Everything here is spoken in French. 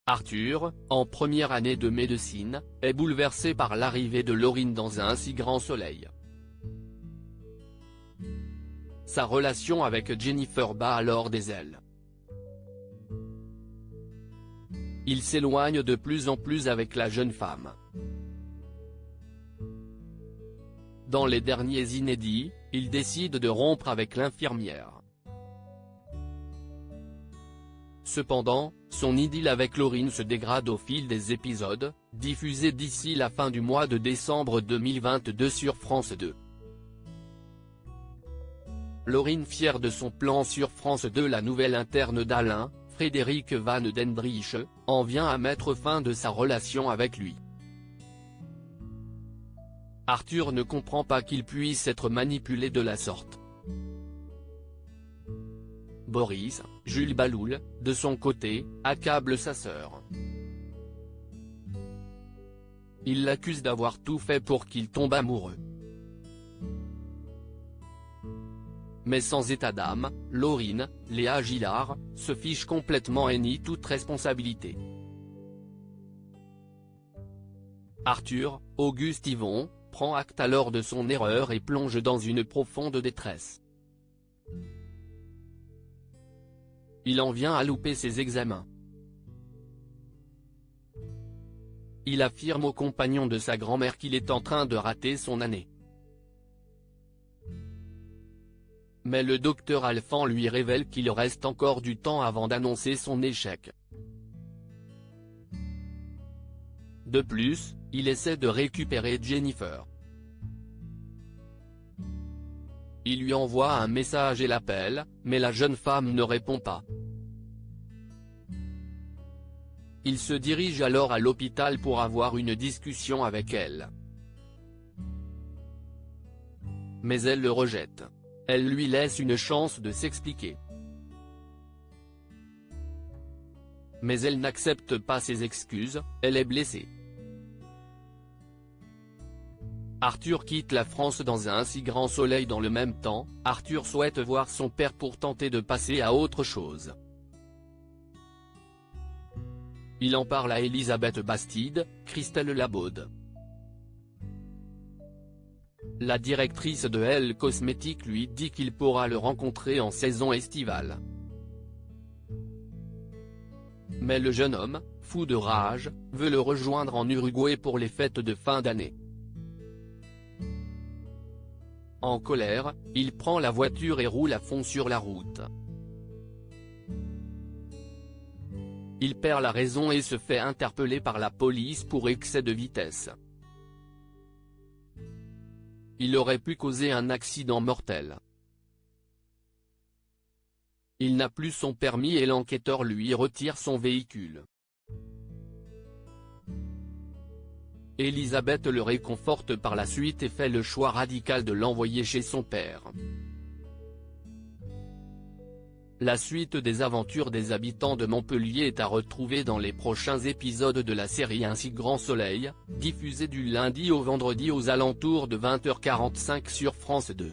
Arthur, en première année de médecine, est bouleversé par l'arrivée de Laurine dans un si grand soleil. Sa relation avec Jennifer bat alors des ailes. Il s'éloigne de plus en plus avec la jeune femme. Dans les derniers inédits, il décide de rompre avec l'infirmière. Cependant, son idylle avec Laurine se dégrade au fil des épisodes, diffusés d'ici la fin du mois de décembre 2022 sur France 2. Laurine, fière de son plan sur France 2, la nouvelle interne d'Alain, Frédéric Van Dendriche, en vient à mettre fin de sa relation avec lui. Arthur ne comprend pas qu'il puisse être manipulé de la sorte. Boris, Jules Baloul, de son côté, accable sa sœur. Il l'accuse d'avoir tout fait pour qu'il tombe amoureux. Mais sans état d'âme, Laurine, Léa Gillard, se fiche complètement et nie toute responsabilité. Arthur, Auguste Yvon, prend acte alors de son erreur et plonge dans une profonde détresse. Il en vient à louper ses examens. Il affirme au compagnon de sa grand-mère qu'il est en train de rater son année. Mais le docteur Alphand lui révèle qu'il reste encore du temps avant d'annoncer son échec. De plus, il essaie de récupérer Jennifer. Il lui envoie un message et l'appelle, mais la jeune femme ne répond pas. Il se dirige alors à l'hôpital pour avoir une discussion avec elle. Mais elle le rejette. Elle lui laisse une chance de s'expliquer. Mais elle n'accepte pas ses excuses, elle est blessée. Arthur quitte la France dans un si grand soleil. Dans le même temps, Arthur souhaite voir son père pour tenter de passer à autre chose. Il en parle à Elisabeth Bastide, Christelle Labaude. La directrice de Elle Cosmétiques lui dit qu'il pourra le rencontrer en saison estivale. Mais le jeune homme, fou de rage, veut le rejoindre en Uruguay pour les fêtes de fin d'année. En colère, il prend la voiture et roule à fond sur la route. Il perd la raison et se fait interpeller par la police pour excès de vitesse. Il aurait pu causer un accident mortel. Il n'a plus son permis et l'enquêteur lui retire son véhicule. Elisabeth le réconforte par la suite et fait le choix radical de l'envoyer chez son père. La suite des aventures des habitants de Montpellier est à retrouver dans les prochains épisodes de la série Un si grand soleil, diffusée du lundi au vendredi aux alentours de 20h45 sur France 2.